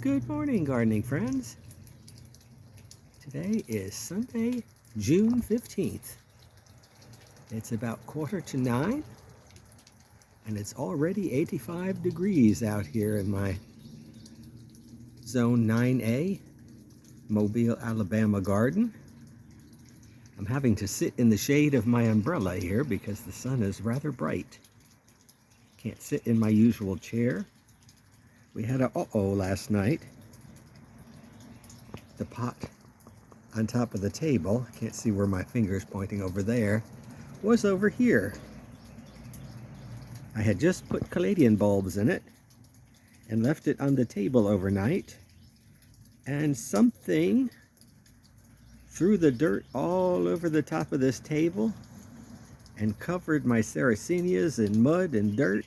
Good morning, gardening friends. Today is Sunday, June 15th. It's about 8:45, and it's already 85 degrees out here in my Zone 9A, Mobile, Alabama garden. I'm having to sit in the shade of my umbrella here because the sun is rather bright. Can't sit in my usual chair. We had a uh-oh last night. The pot on top of the table, can't see where my finger's pointing over there, was over here. I had just put caladium bulbs in it and left it on the table overnight, and something threw the dirt all over the top of this table and covered my sarracenias in mud and dirt,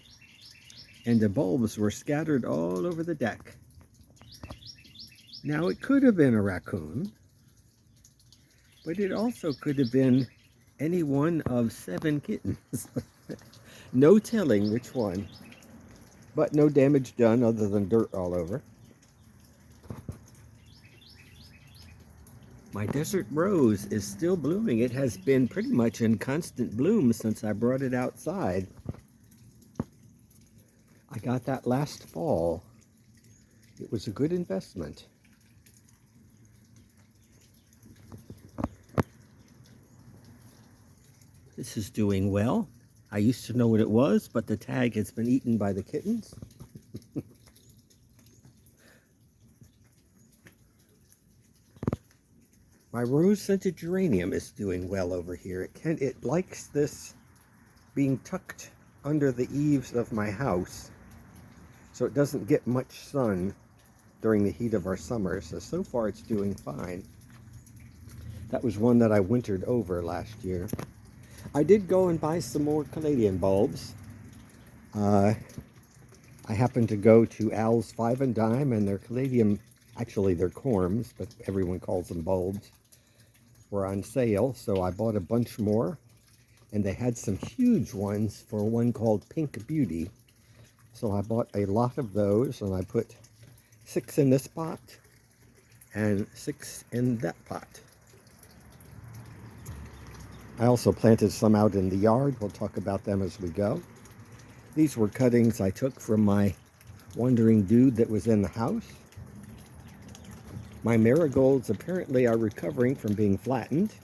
and the bulbs were scattered all over the deck. Now, it could have been a raccoon, but it also could have been any one of 7 kittens. No telling which one, but no damage done other than dirt all over. My desert rose is still blooming. It has been pretty much in constant bloom since I brought it outside. I got that last fall. It was a good investment. This is doing well. I used to know what it was, but the tag has been eaten by the kittens. My rose-scented geranium is doing well over here. It likes this being tucked under the eaves of my house, so it doesn't get much sun during the heat of our summer. So far it's doing fine. That was one that I wintered over last year. I did go and buy some more caladium bulbs. I happened to go to Al's Five and Dime, and their caladium, actually they're corms, but everyone calls them bulbs, were on sale, so I bought a bunch more, and they had some huge ones for one called Pink Beauty. So I bought a lot of those, and I put 6 in this pot and 6 in that pot. I also planted some out in the yard. We'll talk about them as we go. These were cuttings I took from my wandering dude that was in the house. My marigolds apparently are recovering from being flattened.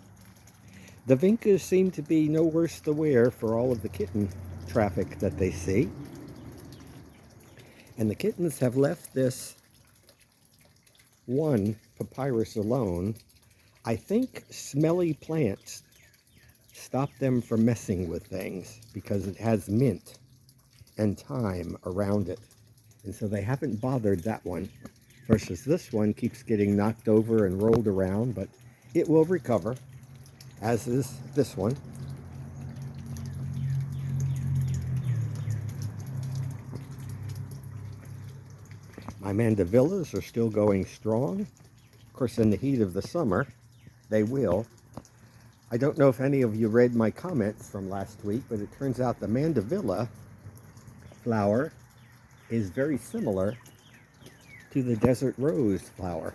The vincas seem to be no worse the wear for all of the kitten traffic that they see. And the kittens have left this one papyrus alone. I think smelly plants stop them from messing with things because it has mint and thyme around it. And so they haven't bothered that one, versus this one keeps getting knocked over and rolled around, but it will recover, as is this one. My mandavillas are still going strong. Of course, in the heat of the summer, they will. I don't know if any of you read my comments from last week, but it turns out the mandavilla flower is very similar to the desert rose flower.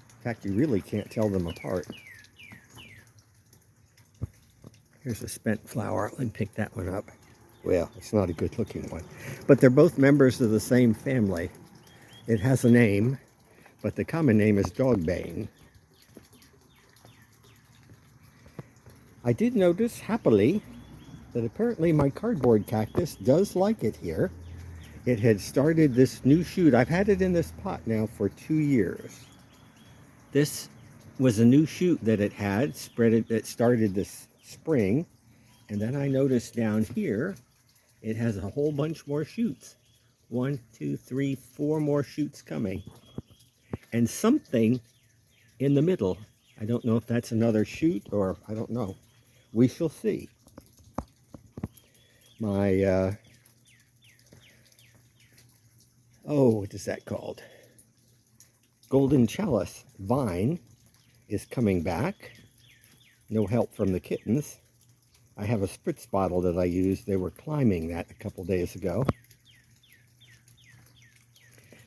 In fact, you really can't tell them apart. Here's a spent flower. Let me pick that one up. Well, it's not a good looking one, but they're both members of the same family. It has a name, but the common name is dogbane. I did notice, happily, that apparently my cardboard cactus does like it here. It had started this new shoot. I've had it in this pot now for 2 years. This was a new shoot that it had that started this spring. And then I noticed down here, it has a whole bunch more shoots. 1, 2, 3, 4 more shoots coming. And something in the middle. I don't know if that's another shoot or I don't know. We shall see. My, what is that called? Golden Chalice vine is coming back. No help from the kittens. I have a spritz bottle that I used. They were climbing that a couple days ago.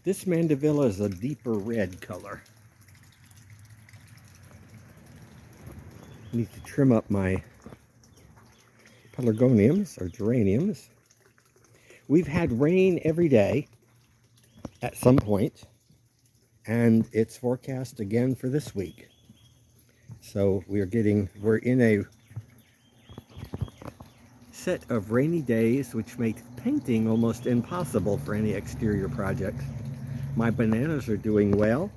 This mandevilla is a deeper red color. I need to trim up my pelargoniums or geraniums. We've had rain every day at some point, and it's forecast again for this week. So we're in a set of rainy days, which make painting almost impossible for any exterior projects. My bananas are doing well.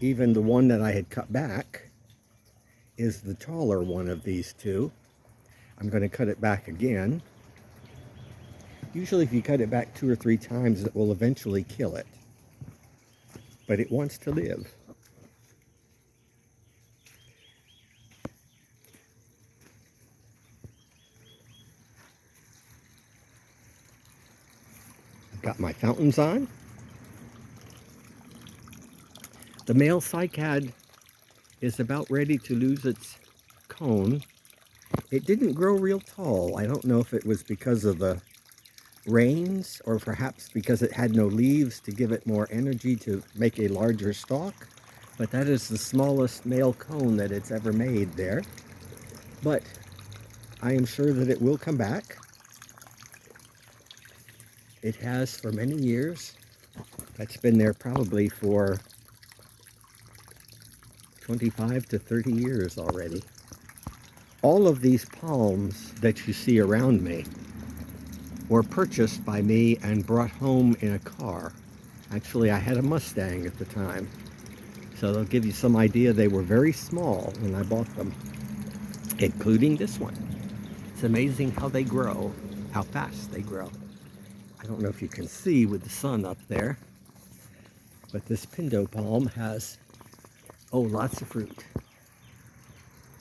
Even the one that I had cut back is the taller one of these two. I'm going to cut it back again. Usually if you cut it back 2 or 3 times, it will eventually kill it. But it wants to live. I've got my fountains on. The male cycad is about ready to lose its cone. It didn't grow real tall. I don't know if it was because of the rains or perhaps because it had no leaves to give it more energy to make a larger stalk. But that is the smallest male cone that it's ever made there. But I am sure that it will come back. It has for many years. That's been there probably for 25 to 30 years already. All of these palms that you see around me were purchased by me and brought home in a car. Actually, I had a Mustang at the time. So they'll give you some idea. They were very small when I bought them, including this one. It's amazing how they grow, how fast they grow. I don't know if you can see with the sun up there, but this Pindo palm has, lots of fruit.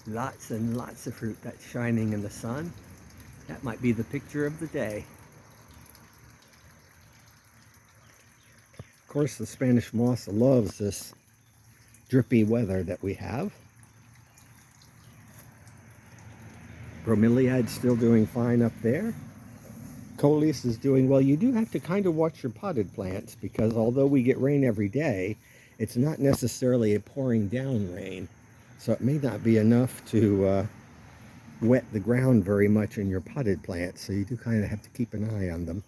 Lots and lots of fruit that's shining in the sun. That might be the picture of the day. Of course, the Spanish moss loves this drippy weather that we have. Bromeliad's still doing fine up there. Coleus is doing well. You do have to kind of watch your potted plants because although we get rain every day, it's not necessarily a pouring down rain. So it may not be enough to wet the ground very much in your potted plants. So you do kind of have to keep an eye on them.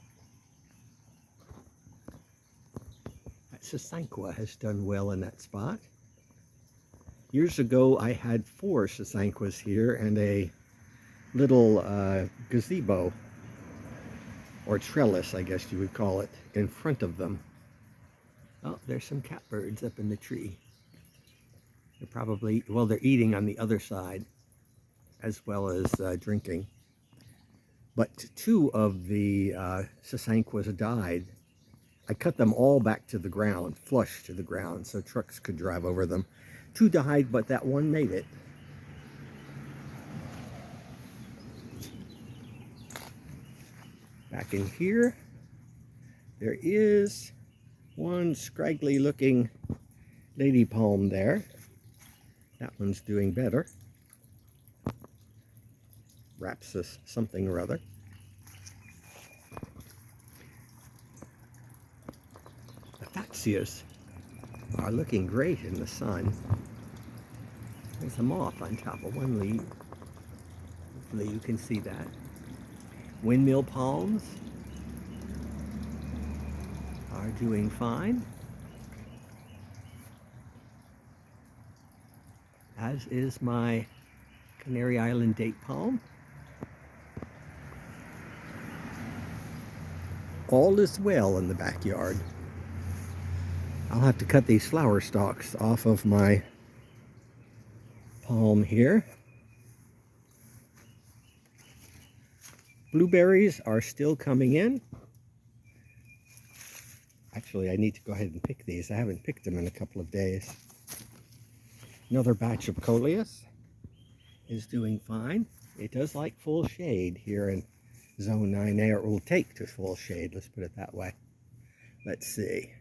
That Sasanqua has done well in that spot. Years ago, I had 4 Sasanquas here and a little gazebo, or trellis, I guess you would call it, in front of them. Oh, there's some catbirds up in the tree. They're probably, well, they're eating on the other side as well as drinking. But 2 of the Sasanquas died. I cut them all back to the ground, flush to the ground, so trucks could drive over them. 2 died, but that one made it. Back in here, there is one scraggly looking lady palm there. That one's doing better. Rhapsous something or other. The Fatzias are looking great in the sun. There's a moth on top of one leaf. Hopefully you can see that. Windmill palms are doing fine, as is my Canary Island date palm. All is well in the backyard. I'll have to cut these flower stalks off of my palm here. Blueberries are still coming in. Actually, I need to go ahead and pick these. I haven't picked them in a couple of days. Another batch of Coleus is doing fine. It does like full shade here in Zone 9A, or it will take to full shade, let's put it that way. Let's see.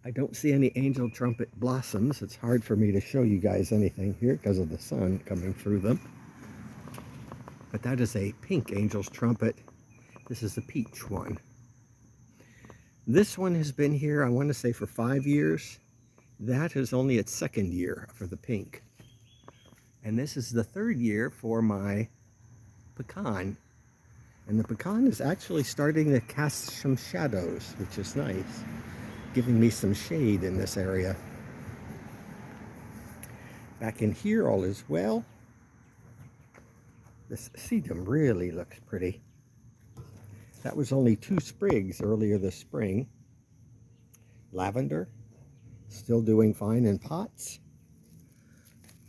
I don't see any angel trumpet blossoms. It's hard for me to show you guys anything here because of the sun coming through them. But that is a pink angel's trumpet. This is a peach one. This one has been here, I want to say, for 5 years. That is only its second year for the pink. And this is the third year for my pecan. And the pecan is actually starting to cast some shadows, which is nice, giving me some shade in this area. Back in here, all is well. This sedum really looks pretty. That was only 2 sprigs earlier this spring. Lavender, still doing fine in pots.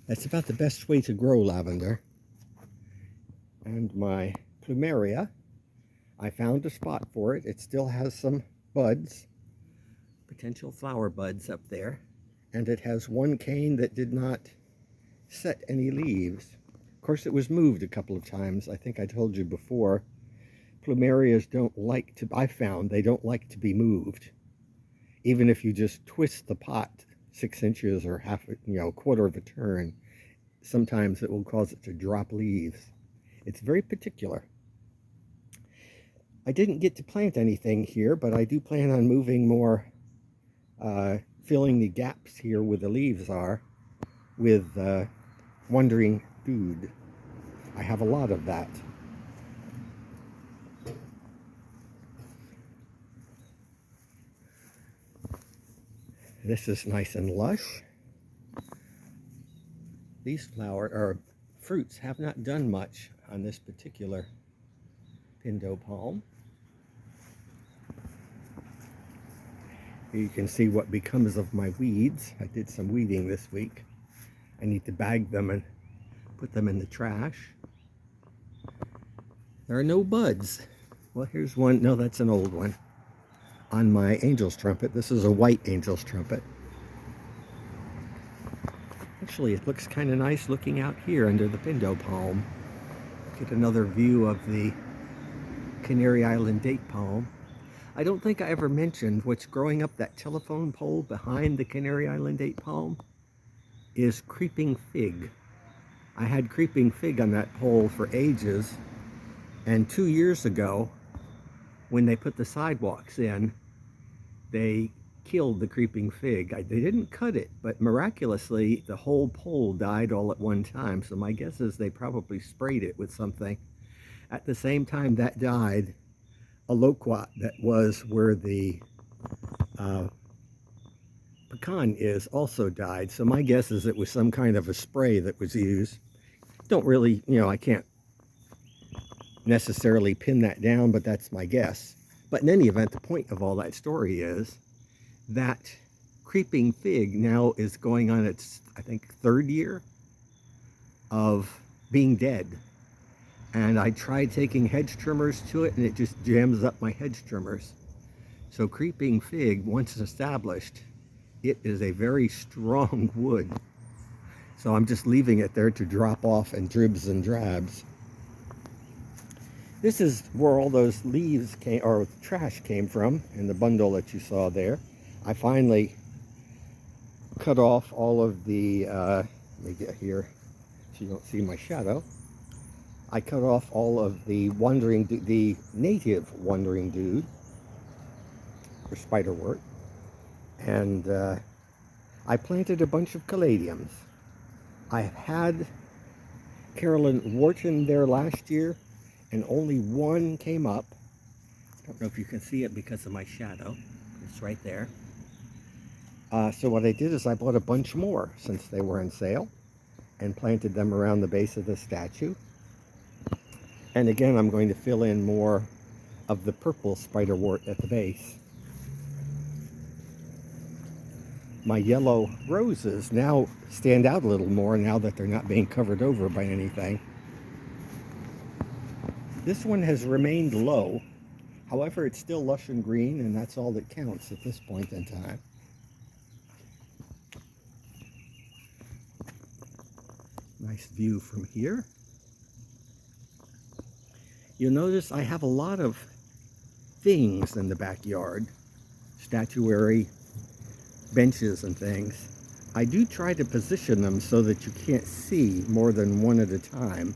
That's about the best way to grow lavender. And my plumeria, I found a spot for it. It still has some buds, potential flower buds up there. And it has one cane that did not set any leaves. Of course, it was moved a couple of times. I think I told you before, plumerias don't like to, I found they don't like to be moved. Even if you just twist the pot 6 inches or half, a quarter of a turn, sometimes it will cause it to drop leaves. It's very particular. I didn't get to plant anything here, but I do plan on moving more, filling the gaps here where the leaves are with wandering dude. I have a lot of that. This is nice and lush. These fruits have not done much on this particular Pindo palm. Here you can see what becomes of my weeds. I did some weeding this week. I need to bag them and put them in the trash. There are no buds. Well, here's one. No, that's an old one. On my angel's trumpet. This is a white angel's trumpet. Actually, it looks kind of nice looking out here under the Pindo palm. Get another view of the Canary Island date palm. I don't think I ever mentioned what's growing up that telephone pole behind the Canary Island date palm is creeping fig. I had creeping fig on that pole for ages, and 2 years ago, when they put the sidewalks in, they killed the creeping fig. They didn't cut it, but miraculously, the whole pole died all at one time. So my guess is they probably sprayed it with something. At the same time that died, a loquat that was where the pecan is also died. So my guess is it was some kind of a spray that was used. Don't really, I can't necessarily pin that down, but that's my guess. But in any event, the point of all that story is that creeping fig now is going on its, I think, 3rd year of being dead. And I tried taking hedge trimmers to it, and it just jams up my hedge trimmers. So creeping fig, once established, it is a very strong wood. So I'm just leaving it there to drop off in dribs and drabs. This is where all those leaves came, or trash came from, in the bundle that you saw there. I finally cut off all of the, let me get here so you don't see my shadow. I cut off all of the native wandering dude, or spiderwort, and I planted a bunch of caladiums. I had Carolyn Wharton there last year, and only one came up. I don't know if you can see it because of my shadow. It's right there. So what I did is I bought a bunch more since they were on sale and planted them around the base of the statue. And again, I'm going to fill in more of the purple spiderwort at the base. My yellow roses now stand out a little more now that they're not being covered over by anything. This one has remained low. However, it's still lush and green, and that's all that counts at this point in time. Nice view from here. You'll notice I have a lot of things in the backyard. Statuary, benches and things. I do try to position them so that you can't see more than one at a time.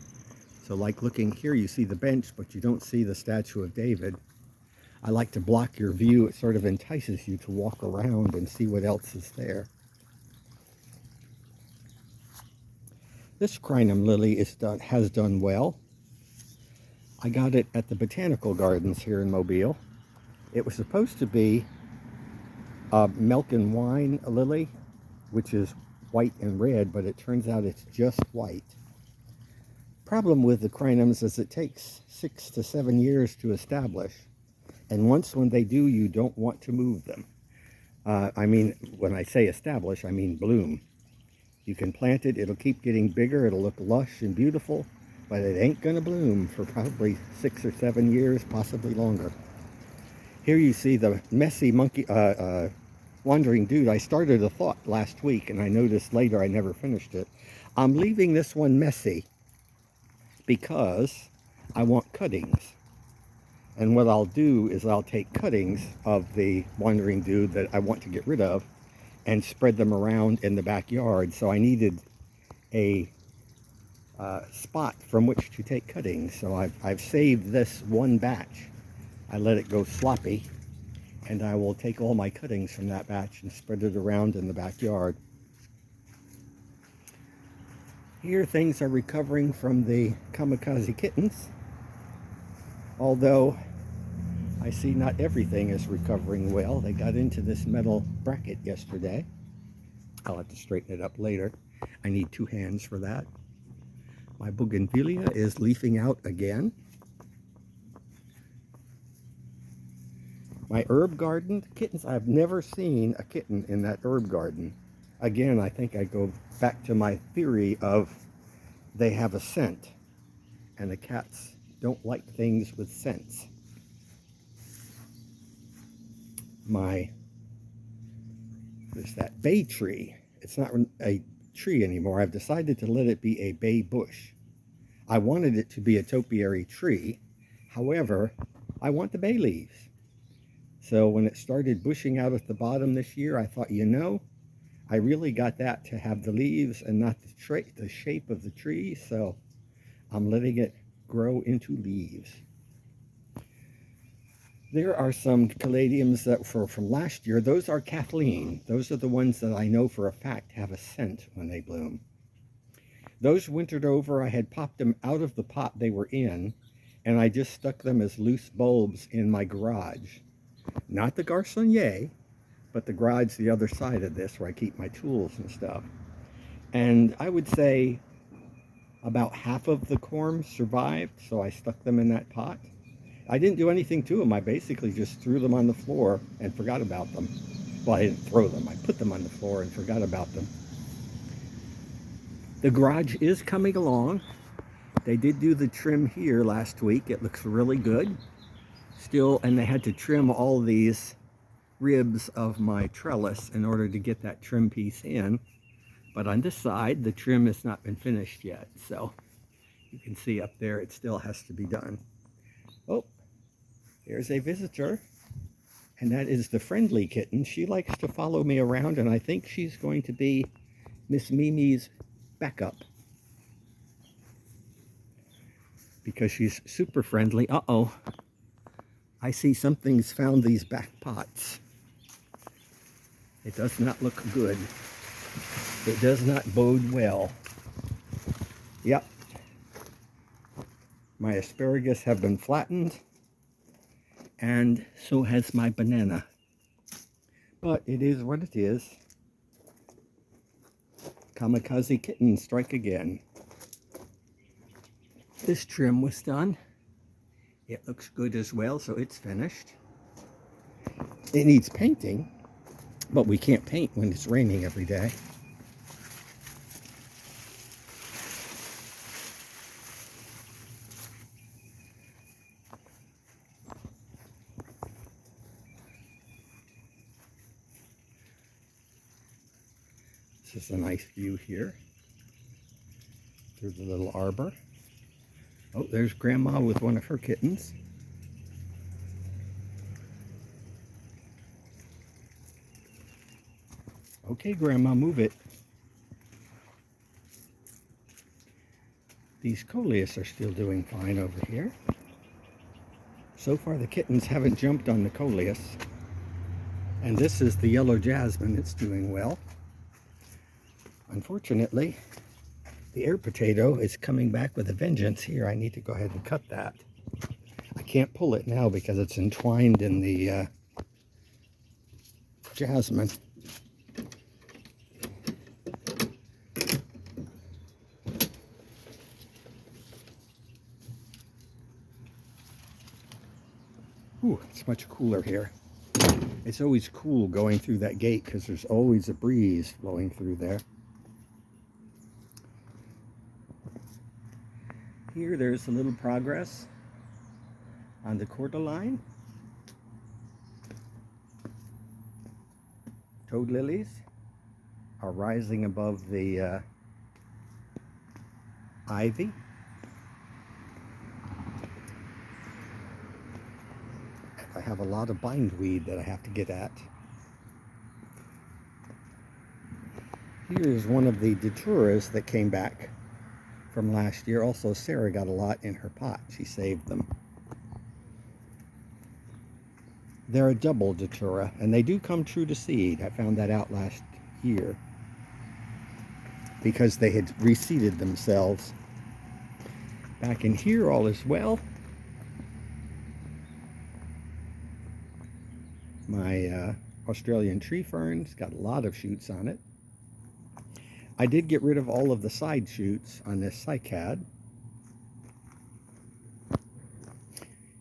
So like looking here, you see the bench, but you don't see the statue of David. I like to block your view. It sort of entices you to walk around and see what else is there. This crinum lily has done well. I got it at the Botanical Gardens here in Mobile. It was supposed to be a milk and wine lily, which is white and red, but it turns out it's just white. Problem with the crinums is it takes 6 to 7 years to establish, and once when they do, you don't want to move them. I mean, when I say establish, I mean bloom. You can plant it, it'll keep getting bigger, it'll look lush and beautiful, but it ain't gonna bloom for probably 6 or 7 years, possibly longer. Here you see the messy monkey, wandering dude. I started a thought last week and I noticed later I never finished it. I'm leaving this one messy because I want cuttings. And what I'll do is I'll take cuttings of the wandering dude that I want to get rid of and spread them around in the backyard. So I needed a spot from which to take cuttings. So I've saved this one batch. I let it go sloppy, and I will take all my cuttings from that batch and spread it around in the backyard. Here things are recovering from the kamikaze kittens, although I see not everything is recovering well. They got into this metal bracket yesterday. I'll have to straighten it up later. I need 2 hands for that. My bougainvillea is leafing out again. My herb garden, kittens, I've never seen a kitten in that herb garden. Again, I think I go back to my theory of they have a scent, and the cats don't like things with scents. There's that bay tree. It's not a tree anymore. I've decided to let it be a bay bush. I wanted it to be a topiary tree. However, I want the bay leaves. So when it started bushing out at the bottom this year, I thought, you know, I really got that to have the leaves and not the shape of the tree. So I'm letting it grow into leaves. There are some caladiums that from last year. Those are Kathleen. Those are the ones that I know for a fact have a scent when they bloom. Those wintered over. I had popped them out of the pot they were in, and I just stuck them as loose bulbs in my garage. Not the garçonnier, but the garage the other side of this where I keep my tools and stuff. And I would say about half of the corms survived, so I stuck them in that pot. I didn't do anything to them. I basically just threw them on the floor and forgot about them. Well, I didn't throw them. I put them on the floor and forgot about them. The garage is coming along. They did do the trim here last week. It looks really good. Still, and they had to trim all these ribs of my trellis in order to get that trim piece in. But on this side, the trim has not been finished yet. So you can see up there, it still has to be done. Oh, here's a visitor, and that is the friendly kitten. She likes to follow me around, and I think she's going to be Miss Mimi's backup because she's super friendly. Uh-oh, I see something's found these back pots. It does not look good. It does not bode well. Yep. My asparagus have been flattened, and so has my banana. But it is what it is. Kamikaze kitten, strike again. This trim was done. It looks good as well, so it's finished. It needs painting, but we can't paint when it's raining every day. This is a nice view here through the little arbor. Oh, there's Grandma with one of her kittens. Okay, Grandma, move it. These coleus are still doing fine over here. So far the kittens haven't jumped on the coleus. And this is the yellow jasmine. It's doing well. Unfortunately, the air potato is coming back with a vengeance here. I need to go ahead and cut that. I can't pull it now because it's entwined in the jasmine. Ooh, it's much cooler here. It's always cool going through that gate because there's always a breeze blowing through there. Here, there's a little progress on the cordyline. Toad lilies are rising above the ivy. I have a lot of bindweed that I have to get at. Here is one of the daturas that came back from last year. Also, Sarah got a lot in her pot. She saved them. They're a double datura, and they do come true to seed. I found that out last year because they had reseeded themselves. Back in here, all is well. My Australian tree fern's got a lot of shoots on it. I did get rid of all of the side shoots on this cycad.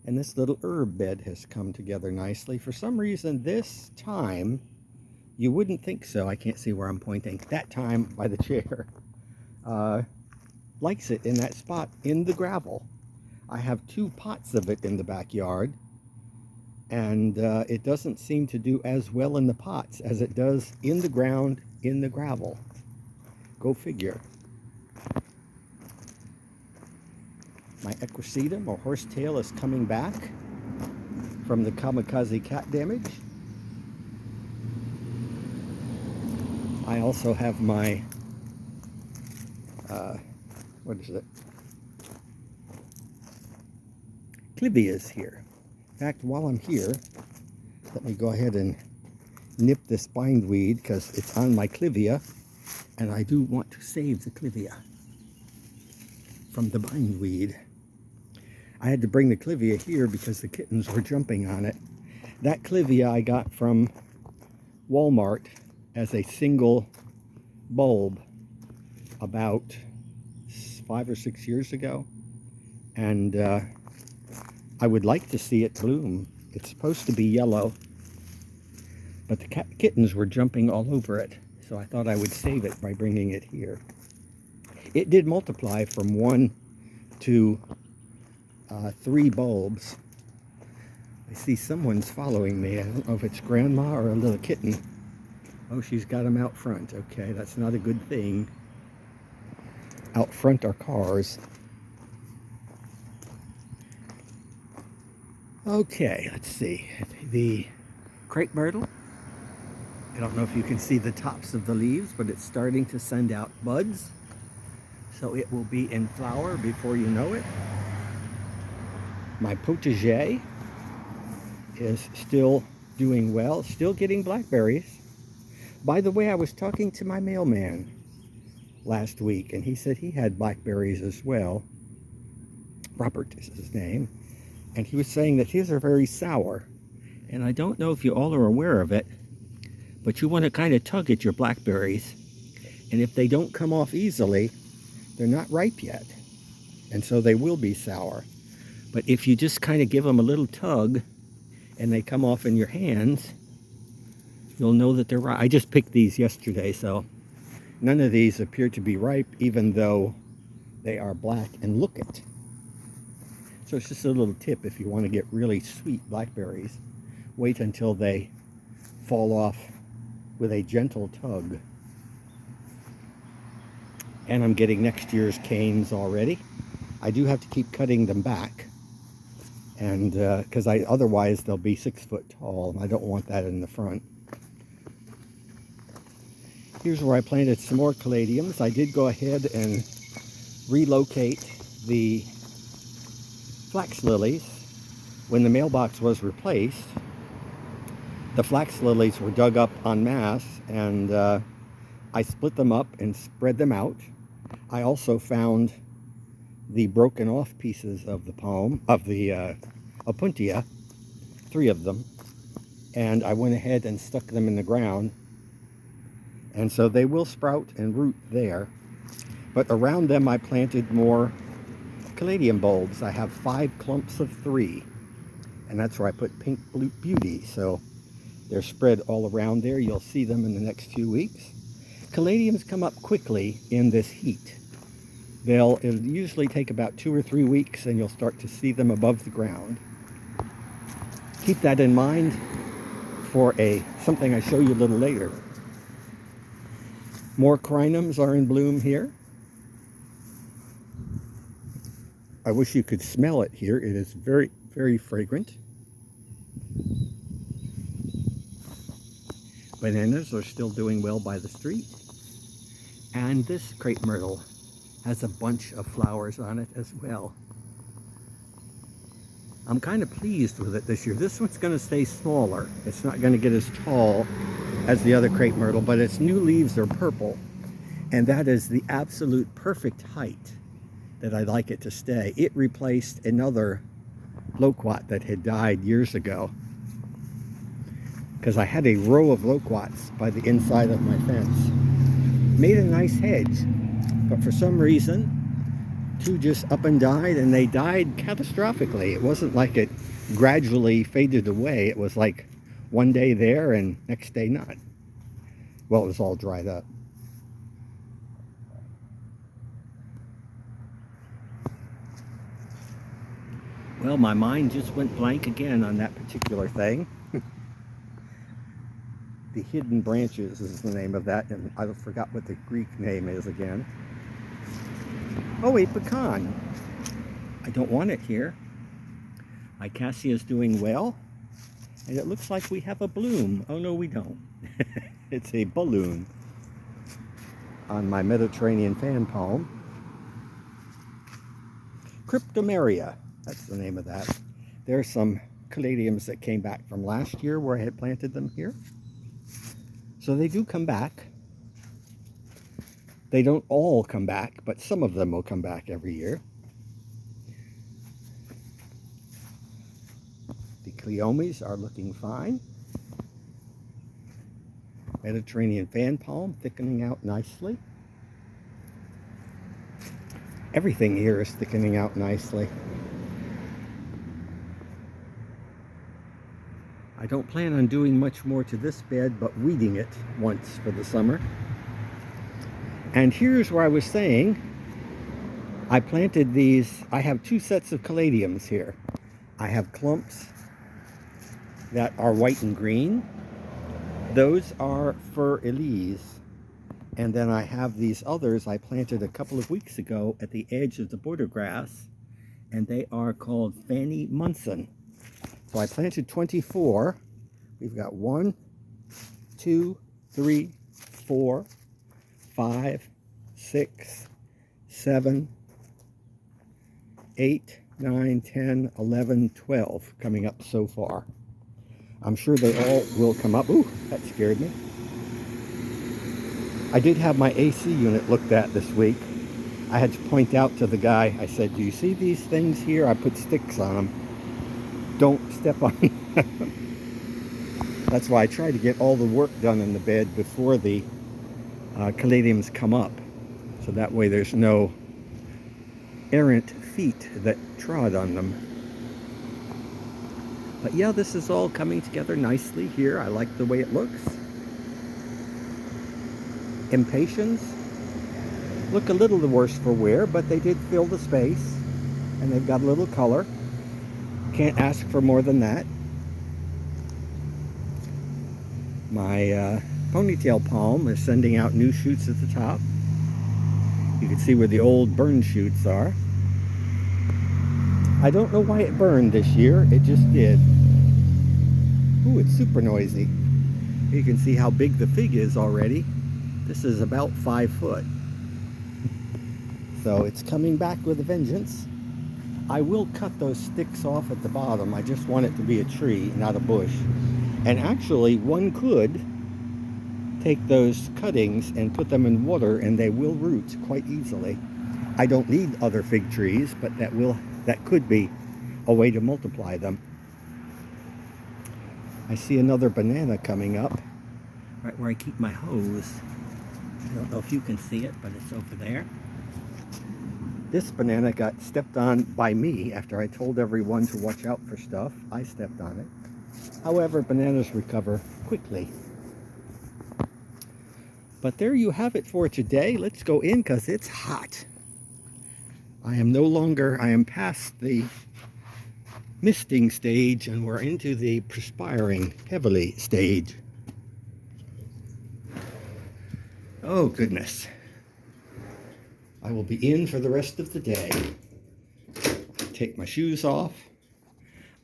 And this little herb bed has come together nicely. For some reason this time, you wouldn't think so. I can't see where I'm pointing. That time by the chair. Likes it in that spot in the gravel. I have 2 pots of it in the backyard. And it doesn't seem to do as well in the pots as it does in the ground, in the gravel. Go figure. My equisetum, or horsetail, is coming back from the kamikaze cat damage. I also have my, what is it? Clivias here. In fact, while I'm here, let me go ahead and nip this bindweed because it's on my clivia, and I do want to save the clivia from the bindweed. I had to bring the clivia here because the kittens were jumping on it. That clivia I got from Walmart as a single bulb about 5 or 6 years ago, and I would like to see it bloom. It's supposed to be yellow, but the kittens were jumping all over it, so I thought I would save it by bringing it here. It did multiply from 1 to 3 bulbs. I see someone's following me. I don't know if it's Grandma or a little kitten. Oh, she's got them out front. Okay, that's not a good thing. Out front are cars. Okay, let's see. The crepe myrtle. I don't know if you can see the tops of the leaves, but it's starting to send out buds. So it will be in flower before you know it. My potager is still doing well, still getting blackberries. By the way, I was talking to my mailman last week, and he said he had blackberries as well. Robert is his name. And he was saying that his are very sour. And I don't know if you all are aware of it, but you want to kind of tug at your blackberries. And if they don't come off easily, they're not ripe yet. And so they will be sour. But if you just kind of give them a little tug and they come off in your hands, you'll know that they're ripe. I just picked these yesterday, so none of these appear to be ripe, even though they are black and look it. So it's just a little tip if you want to get really sweet blackberries. Wait until they fall off with a gentle tug. And I'm getting next year's canes already. I do have to keep cutting them back, and because otherwise they'll be 6 foot tall, and I don't want that in the front. Here's where I planted some more caladiums. I did go ahead and relocate the flax lilies when the mailbox was replaced, the flax lilies were dug up en masse, and I split them up and spread them out. I also found the broken off pieces of the palm, of the opuntia, 3 of them, and I went ahead and stuck them in the ground. And so they will sprout and root there. But around them I planted more caladium bulbs. I have 5 clumps of 3. And that's where I put Pink Blue Beauty. So they're spread all around there. You'll see them in the next few weeks. Caladiums come up quickly in this heat. It'll usually take about 2 or 3 weeks and you'll start to see them above the ground. Keep that in mind for something I show you a little later. More crinums are in bloom here. I wish you could smell it here. It is very, very fragrant. Bananas are still doing well by the street. And this crepe myrtle has a bunch of flowers on it as well. I'm kind of pleased with it this year. This one's going to stay smaller. It's not going to get as tall as the other crepe myrtle, but its new leaves are purple. And that is the absolute perfect height that I'd like it to stay. It replaced another loquat that had died years ago, because I had a row of loquats by the inside of my fence. Made a nice hedge, but for some reason 2 just up and died, and they died catastrophically. It wasn't like it gradually faded away. It was like one day there and next day not. Well, it was all dried up. Well, my mind just went blank again on that particular thing. The hidden branches is the name of that, and I forgot what the Greek name is again. Oh, a pecan. I don't want it here. My cassia is doing well, and it looks like we have a bloom. Oh no, we don't. It's a balloon on my Mediterranean fan palm. Cryptomeria, that's the name of that. There's some caladiums that came back from last year where I had planted them here. So they do come back. They don't all come back, but some of them will come back every year. The cleomes are looking fine. Mediterranean fan palm thickening out nicely. Everything here is thickening out nicely. I don't plan on doing much more to this bed, but weeding it once for the summer. And here's where I was saying, I planted these, I have 2 sets of caladiums here. I have clumps that are white and green. Those are Fur Elise. And then I have these others I planted a couple of weeks ago at the edge of the border grass, and they are called Fanny Munson. So I planted 24. We've got 1, 2, 3, 4, 5, 6, 7, 8, 9, 10, 11, 12 coming up so far. I'm sure they all will come up. Ooh, that scared me. I did have my AC unit looked at this week. I had to point out to the guy, I said, do you see these things here? I put sticks on them. Don't step on them. That's why I try to get all the work done in the bed before the caladiums come up. So that way there's no errant feet that trod on them. But yeah, this is all coming together nicely here. I like the way it looks. Impatiens look a little the worse for wear, but they did fill the space and they've got a little color. Can't ask for more than that. My ponytail palm is sending out new shoots at the top. You can see where the old burned shoots are. I don't know why it burned this year, it just did. Ooh, it's super noisy. You can see how big the fig is already. This is about 5 foot. So it's coming back with a vengeance. I will cut those sticks off at the bottom. I just want it to be a tree, not a bush. And actually, one could take those cuttings and put them in water, and they will root quite easily. I don't need other fig trees, but that could be a way to multiply them. I see another banana coming up right where I keep my hose. I don't know if you can see it, but it's over there. This banana got stepped on by me after I told everyone to watch out for stuff. I stepped on it. However, bananas recover quickly. But there you have it for today. Let's go in because it's hot. I am past the misting stage and we're into the perspiring heavily stage. Oh goodness. I will be in for the rest of the day. Take my shoes off.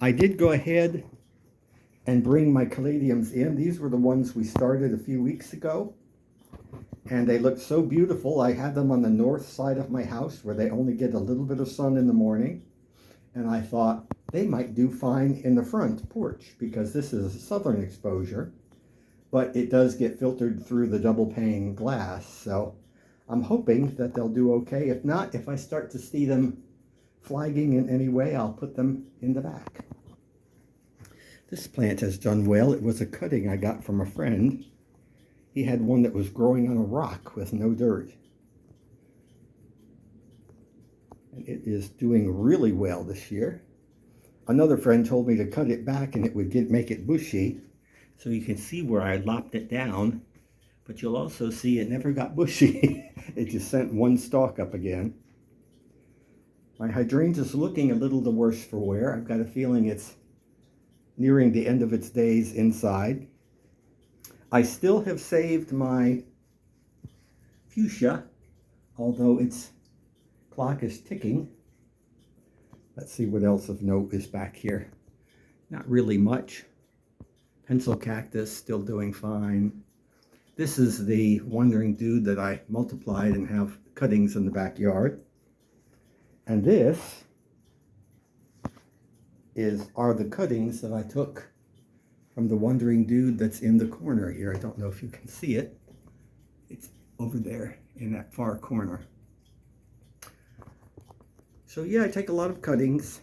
I did go ahead and bring my caladiums in. These were the ones we started a few weeks ago. And they looked so beautiful. I had them on the north side of my house where they only get a little bit of sun in the morning. And I thought they might do fine in the front porch because this is a southern exposure, but it does get filtered through the double pane glass. So I'm hoping that they'll do okay. If not, if I start to see them flagging in any way, I'll put them in the back. This plant has done well. It was a cutting I got from a friend. He had one that was growing on a rock with no dirt. And it is doing really well this year. Another friend told me to cut it back and it would make it bushy. So you can see where I lopped it down. But you'll also see it never got bushy. It just sent one stalk up again. My hydrangea's looking a little the worse for wear. I've got a feeling it's nearing the end of its days inside. I still have saved my fuchsia, although its clock is ticking. Let's see what else of note is back here. Not really much. Pencil cactus still doing fine. This is the wandering dude that I multiplied and have cuttings in the backyard. And this are the cuttings that I took from the wandering dude that's in the corner here. I don't know if you can see it. It's over there in that far corner. So yeah, I take a lot of cuttings.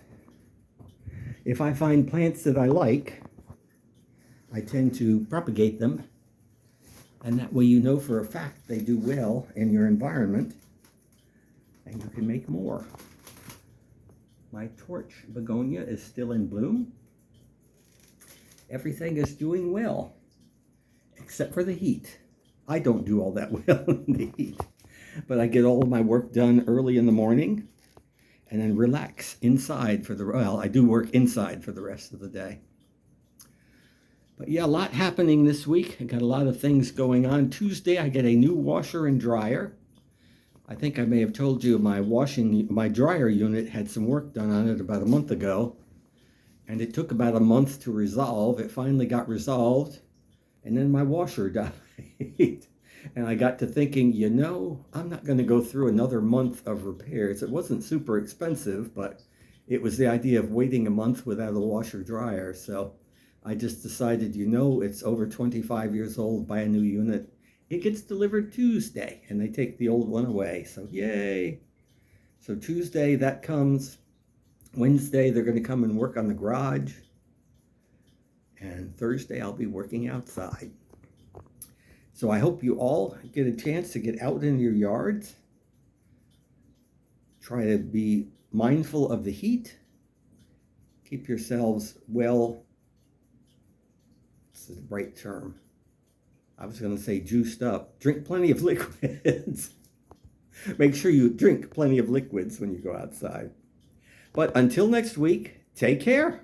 If I find plants that I like, I tend to propagate them. And that way you know for a fact they do well in your environment. And you can make more. My torch begonia is still in bloom. Everything is doing well, except for the heat. I don't do all that well in the heat, but I get all of my work done early in the morning and then relax inside I do work inside for the rest of the day. But yeah, a lot happening this week. I got a lot of things going on. Tuesday, I get a new washer and dryer. I think I may have told you my dryer unit had some work done on it about a month ago. And it took about a month to resolve. It finally got resolved. And then my washer died. And I got to thinking, I'm not going to go through another month of repairs. It wasn't super expensive, but it was the idea of waiting a month without a washer dryer. So I just decided, it's over 25 years old, buy a new unit. It gets delivered Tuesday, and they take the old one away. So yay. So Tuesday, that comes. Wednesday, they're going to come and work on the garage. And Thursday, I'll be working outside. So I hope you all get a chance to get out in your yards. Try to be mindful of the heat. Keep yourselves well, what's the right term? I was going to say juiced up. Drink plenty of liquids. Make sure you drink plenty of liquids when you go outside. But until next week, take care.